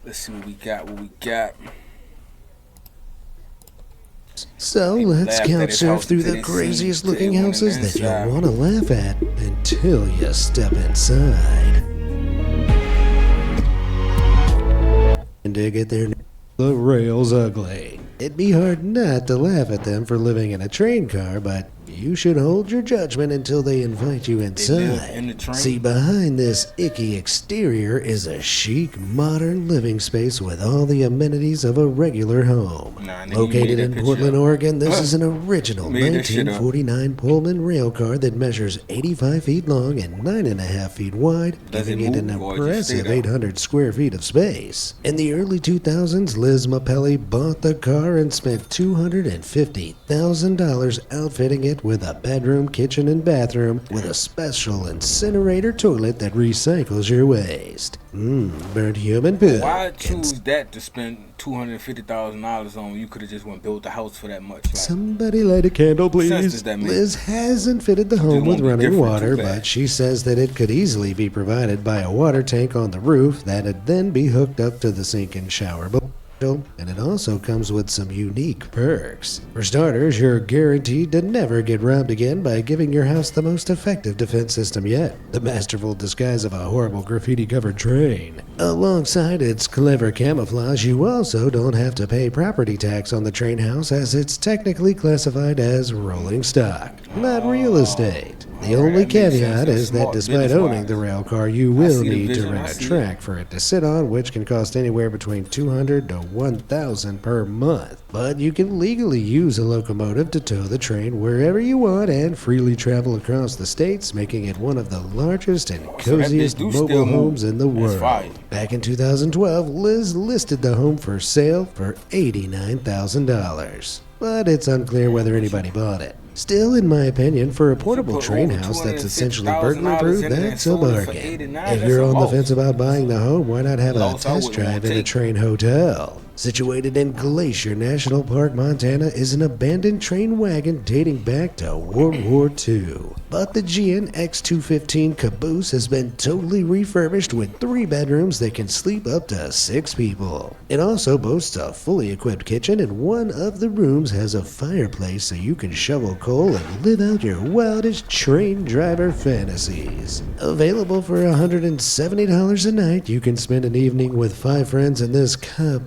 Let's see what we got. So They let's laughed at couch his surf house through until the they craziest seen looking Pitbull on the houses that inside. you'll want to laugh at until you step inside. And to get their the rails ugly. It'd be hard not to laugh at them for living in a train car, but you should hold your judgment until they invite you They live in the inside. train. See, behind this icky exterior is a chic, modern living space with all the amenities of a regular home. Nah, nigga, you Located made that in picture Portland, up. Oregon, this is an original Made that shit up. 1949 Pullman rail car that measures 85 feet long and 9.5 feet wide, Does it giving it an move or just stay impressive there? 800 square feet of space. In the early 2000s, Liz Mapelli bought the car and spent $250,000 outfitting it with a bedroom, kitchen, and bathroom with a special incinerator toilet that recycles your waste. Burnt human poo. Why choose that to spend $250,000 on when you could have just went built a house for that much? Like, Somebody light a candle, sense please. does that make? Liz hasn't fitted the home won't with be running different water, too bad. but she says that it could easily be provided by a water tank on the roof that'd then be hooked up to the sink and shower bowl. And it also comes with some unique perks. For starters, you're guaranteed to never get robbed again by giving your house the most effective defense system yet, the masterful disguise of a horrible graffiti-covered train. Alongside its clever camouflage, you also don't have to pay property tax on the train house as it's technically classified as rolling stock, not real estate. The only that makes sense. caveat That's is that smart despite business-wise. owning the rail car, you will see the need to vision, I rent a see it. track for it to sit on, which can cost anywhere between $200 to $1,000 per month. But you can legally use a locomotive to tow the train wherever you want and freely travel across the states, making it one of the largest and So that bitch coziest do still mobile move. homes in the That's world. fire. Back in 2012, Liz listed the home for sale for $89,000. But it's unclear whether anybody bought it. Still, in my opinion, for a portable put train over house that's essentially $250,000 burglar-proof, in it and that's a sold it for bargain. $89, If that's you're a on the loss. fence about buying the home, why not have a Loss I test wouldn't drive wanna in a take. train hotel? Situated in Glacier National Park, Montana, is an abandoned train wagon dating back to World War II. But the GN X215 caboose has been totally refurbished with 3 bedrooms that can sleep up to 6 people. It also boasts a fully equipped kitchen, and one of the rooms has a fireplace so you can shovel coal and live out your wildest train driver fantasies. Available for $170 a night, you can spend an evening with 5 friends in this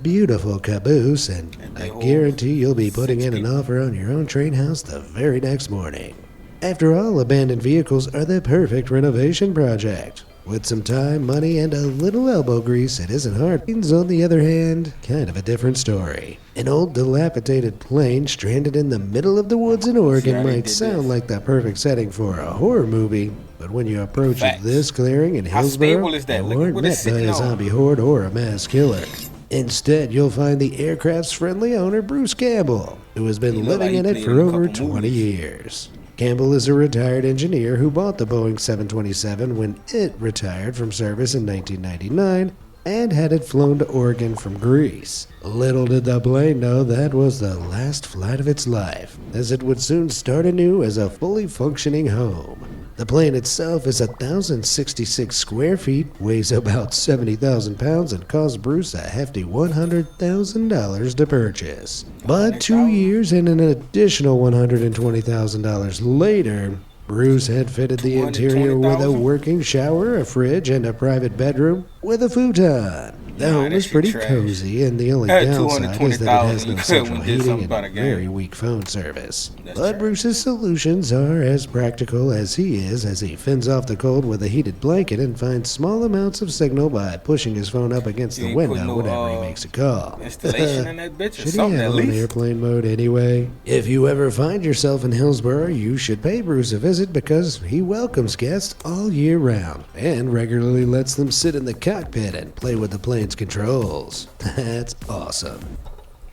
beautiful caboose, and they I hold guarantee you'll be putting 6 in an people. offer on your own train house the very next morning. After all, abandoned vehicles are the perfect renovation project. With some time, money, and a little elbow grease, it isn't hard. Trains, on the other hand, kind of a different story. An old dilapidated plane stranded in the middle of the woods in Oregon how they might did sound this. like the perfect setting for a horror movie, but when you approach Facts. this clearing in How Hillsborough, stable is that? you Look at aren't what it's met by sitting a on. zombie horde or a mass killer. Instead, you'll find the aircraft's friendly owner, Bruce Campbell, who has been He look living like in he it played for in a over couple 20 movies. years. Campbell is a retired engineer who bought the Boeing 727 when it retired from service in 1999 and had it flown to Oregon from Greece. Little did the plane know that was the last flight of its life, as it would soon start anew as a fully functioning home. The plane itself is 1,066 square feet, weighs about 70,000 pounds, and cost Bruce a hefty $100,000 to purchase. But 2 years and an additional $120,000 later, Bruce had fitted the interior with a $220,000? working shower, a fridge, and a private bedroom with a futon. The Nah, home that is shit pretty trash. cozy, and the only Had downside is that it has no $220,000 central when did heating something and about a game. very weak phone service. That's But trash. Bruce's solutions are as practical as he is, as he fends off the cold with a heated blanket and finds small amounts of signal by pushing his phone up against You the ain't put window no, whenever he makes a call. installation in that bitch or Should he something have at on least. airplane mode anyway? If you ever find yourself in Hillsborough, you should pay Bruce a visit because he welcomes guests all year round and regularly lets them sit in the cockpit and play with the plane's controls. That's awesome.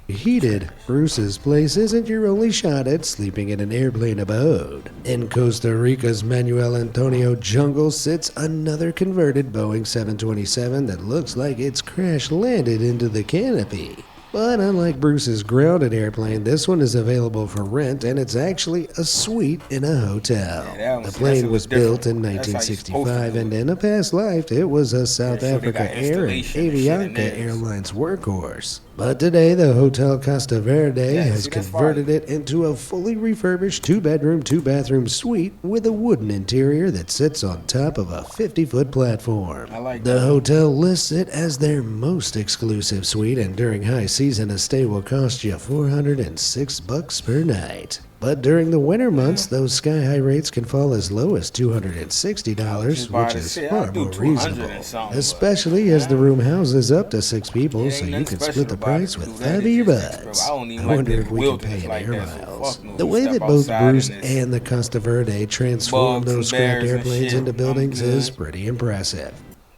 Heated, Bruce's place isn't your only shot at sleeping in an airplane abode. In Costa Rica's Manuel Antonio jungle sits another converted Boeing 727 that looks like it's crash landed into the canopy. But unlike Bruce's grounded airplane, this one is available for rent, and it's actually a suite in a hotel. Yeah, The plane was built in That's how you supposed to 1965, do and it. in a past life, it was a South Yeah, sure they Africa got Air and installation and shit in Avianca theirs. Airlines workhorse. But today, the Hotel Costa Verde has see, that's converted fire. it into a fully refurbished 2-bedroom, 2-bathroom suite with a wooden interior that sits on top of a 50-foot platform. I like The that. hotel lists it as their most exclusive suite, and during high season, a stay will cost you $406 per night. But during the winter months, those sky-high rates can fall as low as $260, Just buy which the is shit. far I'll do more 200 reasonable, and something, but- especially as the room houses up to 6 people, It so ain't you nothing can special split the about it. price Do with that, 5 of it's your just buds. expensive. I don't even I like wonder the if we can wilderness pay in like air that, so miles. fuck no. The You way step that both outside Bruce and it's and the Costa Verde transform bugs and those scrapped bears and airplanes shit. into I'm buildings is good. pretty impressive.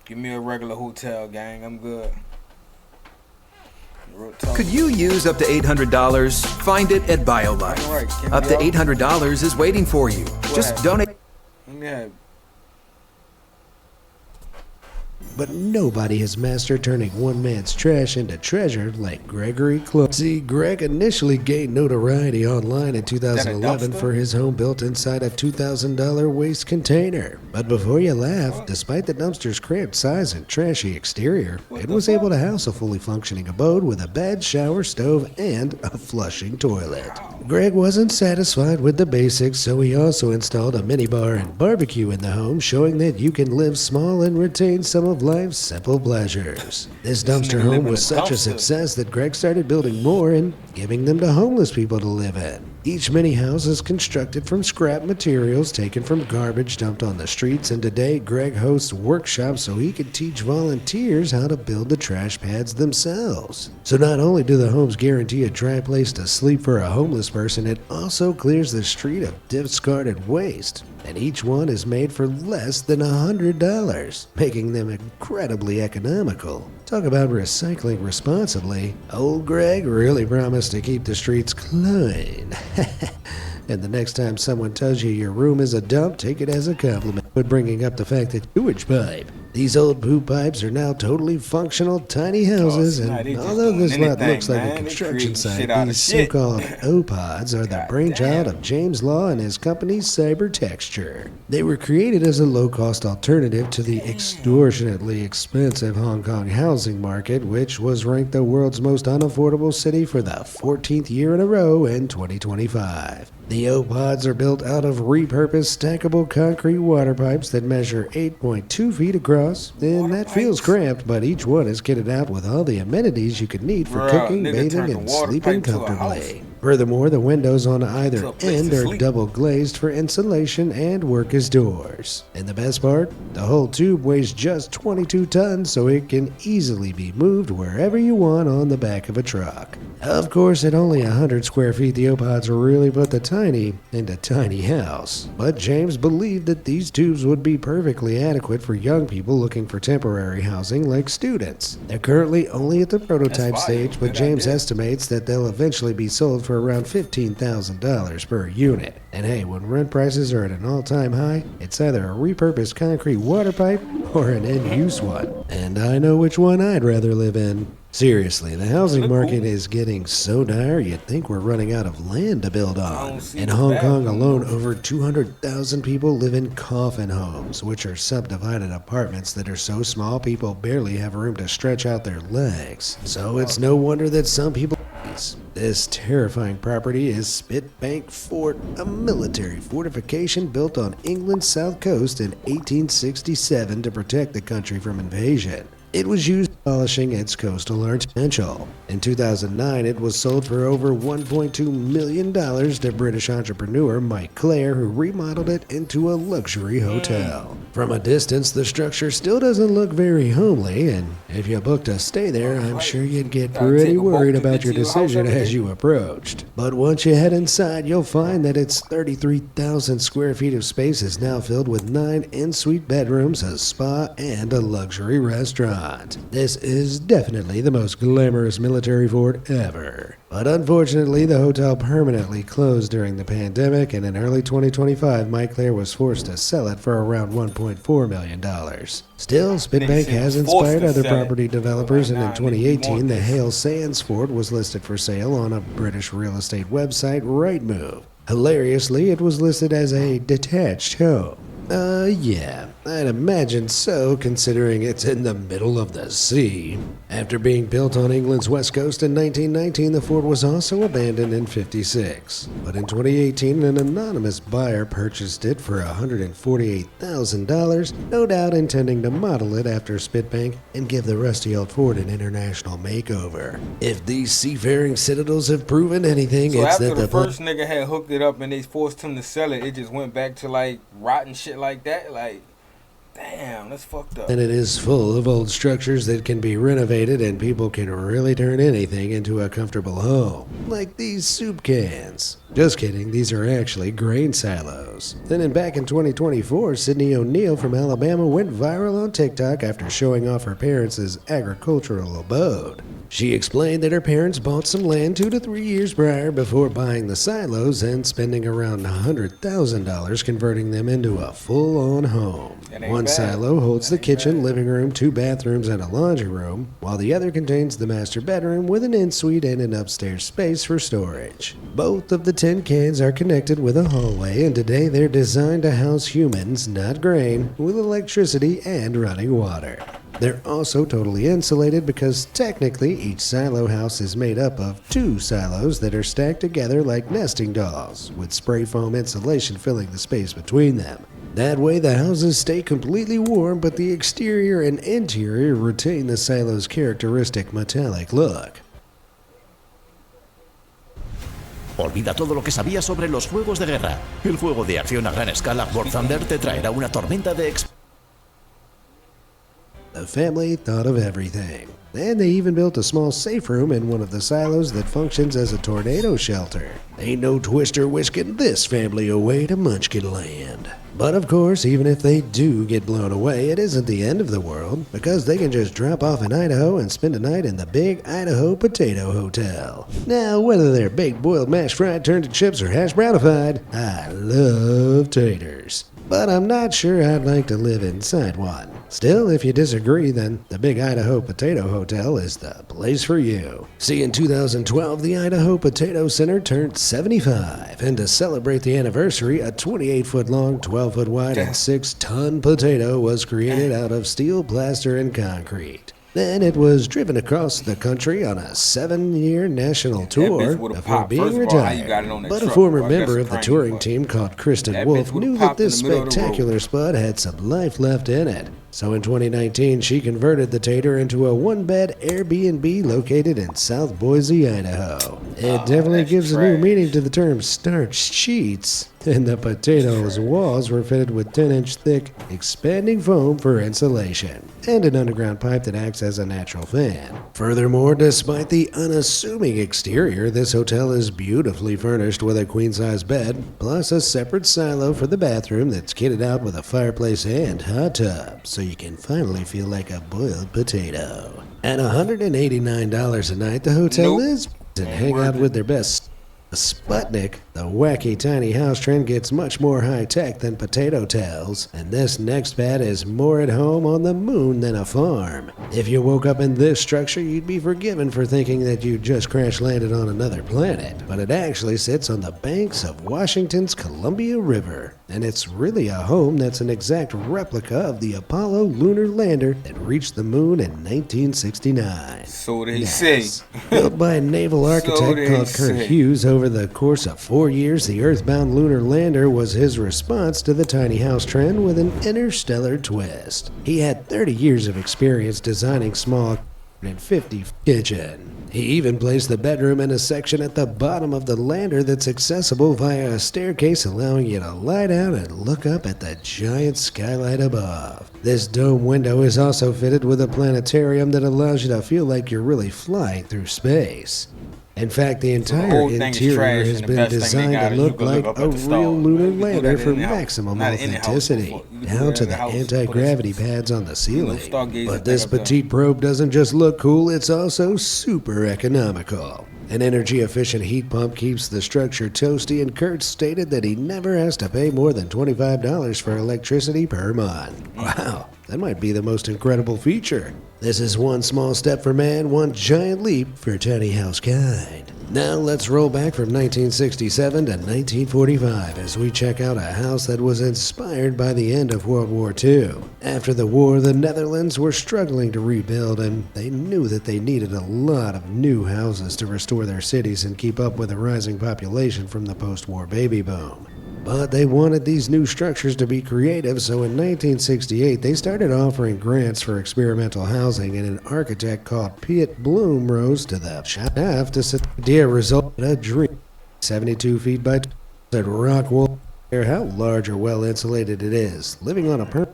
Give me a regular hotel, gang. I'm good. Real talk. Could you use up to $800? Find it at BioLife. All right, can Up we to go? $800 is waiting for you. Just happened? donate. Let me have But nobody has mastered turning one man's trash into treasure like Gregory Clark. See, Greg initially gained notoriety online in 2011 dumpster? for his home built inside a $2,000 waste container. But before you laugh, despite the dumpster's cramped size and trashy exterior, it the was fuck? able to house a fully functioning abode with a bed, shower, stove, and a flushing toilet. Greg wasn't satisfied with the basics, so he also installed a minibar and barbecue in the home, showing that you can live small and retain some of life's simple pleasures. This dumpster nigga live home in was a such a dumpster. success that Greg started building more and giving them to homeless people to live in. Each mini house is constructed from scrap materials taken from garbage dumped on the streets, and today Greg hosts workshops so he can teach volunteers how to build the trash pads themselves. So not only do the homes guarantee a dry place to sleep for a homeless person, it also clears the street of discarded waste. And each one is made for less than $100, making them incredibly economical. Talk about recycling responsibly. Old Greg really promised to keep the streets clean. And the next time someone tells you your room is a dump, take it as a compliment. But bringing up the fact that sewage pipe. These old poop pipes are now totally functional tiny houses, nah, they and just although doing this lot anything, looks like a man. They construction creating site, shit out of these shit. so-called O-Pods are the God brainchild damn. of James Law and his company Cyber Texture. They were created as a low-cost alternative to the extortionately expensive Hong Kong housing market, which was ranked the world's most unaffordable city for the 14th year in a row in 2025. The O-Pods are built out of repurposed stackable concrete water pipes that measure 8.2 feet across, and that feels cramped, but each one is kitted out with all the amenities you could need for Bruh, cooking, nigga bathing, turned the and water sleeping pipe to a comfortably. house. Furthermore, the windows on either To a place end to are sleep. double glazed for insulation and work as doors. And the best part? The whole tube weighs just 22 tons, so it can easily be moved wherever you want on the back of a truck. Of course, at only 100 square feet, the O-Pods really put the tiny into tiny house. But James believed that these tubes would be perfectly adequate for young people looking for temporary housing like students. They're currently only at the prototype That's fire. stage, but Good James idea. estimates that they'll eventually be sold for around $15,000 per unit. And hey, when rent prices are at an all-time high, it's either a repurposed concrete water pipe or an end-use one. And I know which one I'd rather live in. Seriously, the housing Look market cool. is getting so dire you'd think we're running out of land to build on. don't see In the Hong bad Kong one, alone, though. over 200,000 people live in coffin homes, which are subdivided apartments that are so small people barely have room to stretch out their legs. So it's no wonder that some people. This terrifying property is Spitbank Fort, a military fortification built on England's south coast in 1867 to protect the country from invasion. It was used polishing its coastal potential. In 2009, it was sold for over $1.2 million to British entrepreneur Mike Clare, who remodeled it into a luxury hotel. From a distance, the structure still doesn't look very homely, and if you booked a stay there, I'm sure you'd get Gotta pretty take a boat worried to about get your to your house decision every as day. you approached. But once you head inside, you'll find that its 33,000 square feet of space is now filled with 9 en-suite bedrooms, a spa, and a luxury restaurant. front. This is definitely the most glamorous military fort ever. But unfortunately, the hotel permanently closed during the pandemic, and in early 2025, Mike Claire was forced to sell it for around $1.4 million. Still, Spitbank has inspired other property developers, and in 2018, the Hale Sands Fort was listed for sale on a British real estate website, Rightmove. Hilariously, it was listed as a detached home. Yeah, I'd imagine so, considering it's in the middle of the sea. After being built on England's west coast in 1919, the fort was also abandoned in 56. But in 2018, an anonymous buyer purchased it for $148,000, no doubt intending to model it after Spitbank and give the rusty old fort an international makeover. If these seafaring citadels have proven anything, So it's after that the first nigga had hooked it up and they forced him to sell it, it just went back to like rotten shit like that. Like, damn, that's fucked up. And it is full of old structures that can be renovated, and people can really turn anything into a comfortable home. Like these soup cans. Just kidding, these are actually grain silos. Then back in 2024, Sydney O'Neill from Alabama went viral on TikTok after showing off her parents' agricultural abode. She explained that her parents bought some land 2 to 3 years prior before buying the silos and spending around $100,000 converting them into a full-on home. One silo holds the kitchen, living room, 2 bathrooms, and a laundry room, while the other contains the master bedroom with an en-suite and an upstairs space for storage. Both of the tin cans are connected with a hallway, and today they're designed to house humans, not grain, with electricity and running water. They're also totally insulated because technically each silo house is made up of 2 silos that are stacked together like nesting dolls, with spray foam insulation filling the space between them. That way the houses stay completely warm, but the exterior and interior retain the silo's characteristic metallic look. Olvida todo lo que sabías sobre los juegos de guerra. El juego de acción a gran escala War Thunder te traerá una tormenta de The family thought of everything. And they even built a small safe room in one of the silos that functions as a tornado shelter. Ain't no twister whisking this family away to Munchkin Land. But of course, even if they do get blown away, it isn't the end of the world, because they can just drop off in Idaho and spend a night in the Big Idaho Potato Hotel. Now, whether they're baked, boiled, mashed, fried, turned to chips, or hash brownified, I love taters. But I'm not sure I'd like to live inside one. Still, if you disagree, then the Big Idaho Potato Hotel is the place for you. See, in 2012, the Idaho Potato Center turned 75, and to celebrate the anniversary, a 28-foot-long, 12-foot-wide, and 6-ton potato was created out of steel, plaster, and concrete. Then it was driven across the country on a 7-year national tour before being retired. But a former member of the touring team called Kristen Wolf knew that this spectacular spot had some life left in it. So in 2019, she converted the tater into a 1-bed Airbnb located in South Boise, Idaho. It definitely gives a new meaning to the term starch sheets. And the potato's walls were fitted with 10-inch thick, expanding foam for insulation, and an underground pipe that acts as a natural fan. Furthermore, despite the unassuming exterior, this hotel is beautifully furnished with a queen-size bed, plus a separate silo for the bathroom that's kitted out with a fireplace and hot tub, so you can finally feel like a boiled potato. At $189 a night, the hotel is and hang out with their best. Sputnik, the wacky tiny house trend, gets much more high-tech than Potato Tales, and this next pad is more at home on the moon than a farm. If you woke up in this structure, you'd be forgiven for thinking that you just crash-landed on another planet, but it actually sits on the banks of Washington's Columbia River, and it's really a home that's an exact replica of the Apollo lunar lander that reached the moon in 1969. So they say. Built by a naval architect called Kurt Hughes over the course of 4 years, the Earthbound lunar lander was his response to the tiny house trend with an interstellar twist. He had 30 years of experience designing small and 50 kitchen. He even placed the bedroom in a section at the bottom of the lander that's accessible via a staircase, allowing you to lie down and look up at the giant skylight above. This dome window is also fitted with a planetarium that allows you to feel like you're really flying through space. In fact, the entire whole thing is interior trash, has and the been best thing they designed got to is you look can live like up a at the real stall. lunar You can do lander that for in the house. maximum Not in the house, authenticity, you can do down that to in the the house, anti-gravity but it's- pads on the ceiling. stargazer But thing this up there. petite probe doesn't just look cool, it's also super economical. An energy-efficient heat pump keeps the structure toasty, and Kurt stated that he never has to pay more than $25 for electricity per month. Wow, that might be the most incredible feature. This is one small step for man, one giant leap for tiny house kind. Now let's roll back from 1967 to 1945 as we check out a house that was inspired by the end of World War II. After the war, the Netherlands were struggling to rebuild, and they knew that they needed a lot of new houses to restore their cities and keep up with the rising population from the post-war baby boom. But they wanted these new structures to be creative, so in 1968 they started offering grants for experimental housing, and an architect called Piet Bloom rose to the shaft to set the idea resulted in a dream. 72 feet by 12 at rock wall. How large or well insulated it is. Living on a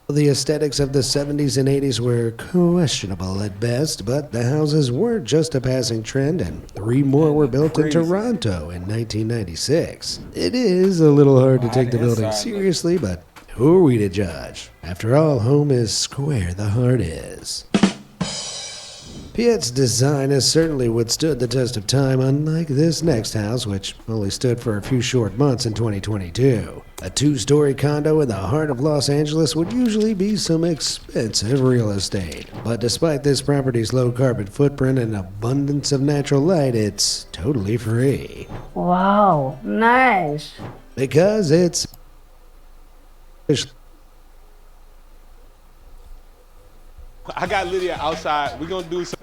The aesthetics of the 70s and 80s were questionable at best, but the houses weren't just a passing trend, and 3 more were built in Toronto in 1996. It is a little hard to take the building seriously, but who are we to judge? After all, home is square the heart is. Piet's design has certainly withstood the test of time, unlike this next house, which only stood for a few short months in 2022. A 2-story condo in the heart of Los Angeles would usually be some expensive real estate. But despite this property's low carbon footprint and abundance of natural light, it's totally free. Wow, nice. Because it's... I got Lydia outside. We're gonna do some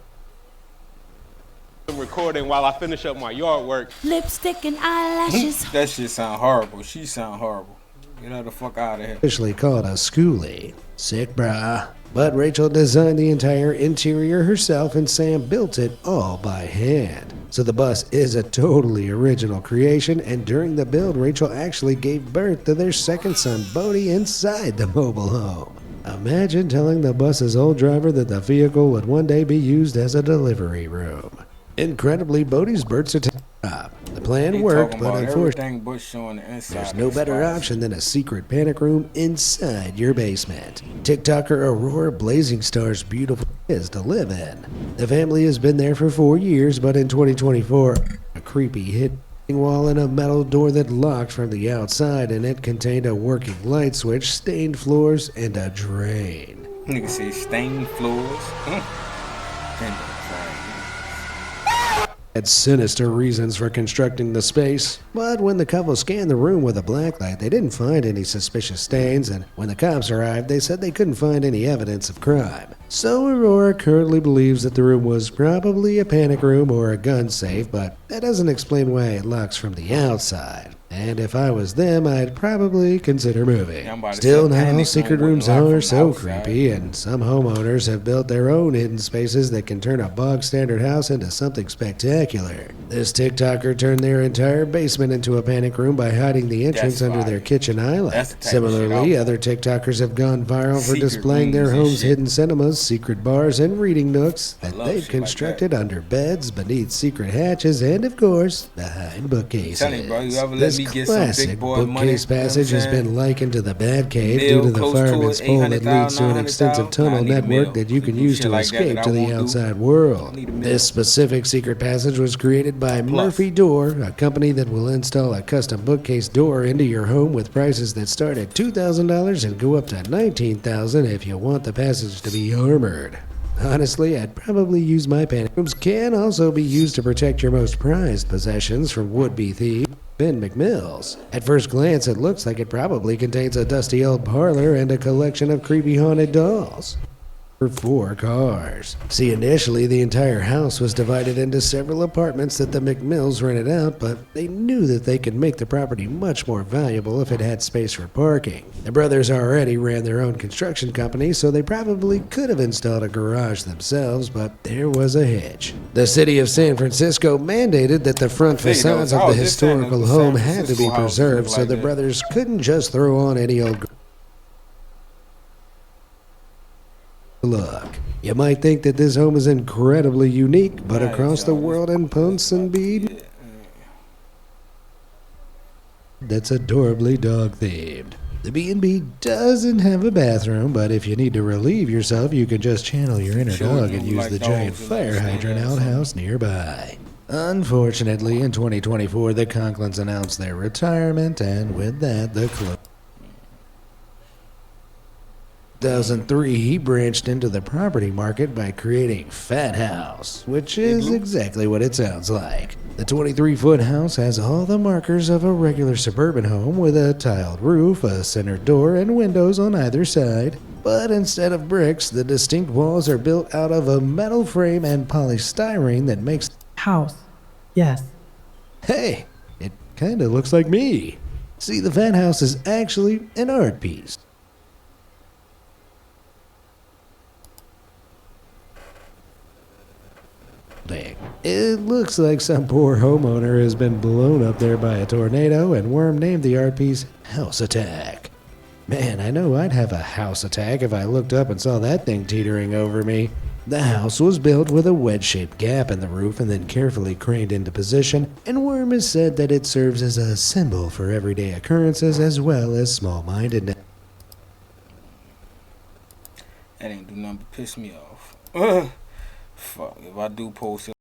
recording while I finish up my yard work. Lipstick and eyelashes. That shit sound horrible. She sound horrible. Get her the fuck out of here. Officially called a schoolie. Sick, brah. But Rachel designed the entire interior herself, and Sam built it all by hand. So the bus is a totally original creation, and during the build, Rachel actually gave birth to their second son, Bodie, inside the mobile home. Imagine telling the bus's old driver that the vehicle would one day be used as a delivery room. Incredibly, Bodie's birth certificate. The plan worked, but unfortunately, there's no better option than a secret panic room inside your basement. TikToker Aurora Blazing Star's beautiful is to live in. The family has been there for 4 years, but in 2024, a creepy hit wall and a metal door that locked from the outside, and it contained a working light switch, stained floors, and a drain. Nigga say stained floors. Had sinister reasons for constructing the space, but when the couple scanned the room with a blacklight, they didn't find any suspicious stains, and when the cops arrived, they said they couldn't find any evidence of crime. So Aurora currently believes that the room was probably a panic room or a gun safe, but that doesn't explain why it locks from the outside. And if I was them, I'd probably consider moving. Still, not all secret rooms are so creepy, and some homeowners have built their own hidden spaces that can turn a bog-standard house into something spectacular. This TikToker turned their entire basement into a panic room by hiding the entrance under their kitchen island. Similarly, other TikTokers have gone viral for displaying their home's hidden cinemas, secret bars, and reading nooks that they've constructed under beds, beneath secret hatches, and of course, behind bookcases. This classic bookcase passage has been likened to the Batcave due to the fireman's pole that leads to an extensive tunnel network that you can use to escape to the outside world. This specific secret passage was created by Murphy Door, a company that will install a custom bookcase door into your home with prices that start at $2,000 and go up to $19,000 if you want the passage to be armored. Honestly, I'd probably use my panic rooms. Can also be used to protect your most prized possessions from would-be thieves. Ben McMills. At first glance, it looks like it probably contains a dusty old parlor and a collection of creepy haunted dolls. For 4 cars. See, initially the entire house was divided into several apartments that the McMills rented out, but they knew that they could make the property much more valuable if it had space for parking. The brothers already ran their own construction company, so they probably could have installed a garage themselves, but there was a hitch. The city of San Francisco mandated that the front facades of the historical home had to be preserved, so the brothers couldn't just throw on any old look. You might think that this home is incredibly unique, but Nice, across the y'all. world in Ponsonby, that's adorably dog-themed. The B&B doesn't have a bathroom, but if you need to relieve yourself, you can just channel your inner Children dog and who use like the dogs giant and fire like hydrant snakes. outhouse nearby. Unfortunately, in 2024, the Conklins announced their retirement, and with that, the club. 2003, he branched into the property market by creating Fat House, which is exactly what it sounds like. The 23-foot house has all the markers of a regular suburban home with a tiled roof, a center door, and windows on either side. But instead of bricks, the distinct walls are built out of a metal frame and polystyrene that makes... House. Yes. Hey, it kinda looks like me. See, the Fat House is actually an art piece. It looks like some poor homeowner has been blown up there by a tornado, and Worm named the art piece House Attack. Man, I know I'd have a house attack if I looked up and saw that thing teetering over me. The house was built with a wedge-shaped gap in the roof and then carefully craned into position, and Worm has said that it serves as a symbol for everyday occurrences as well as small-mindedness. That ain't do nothing but piss me off. Fuck, if I do post it.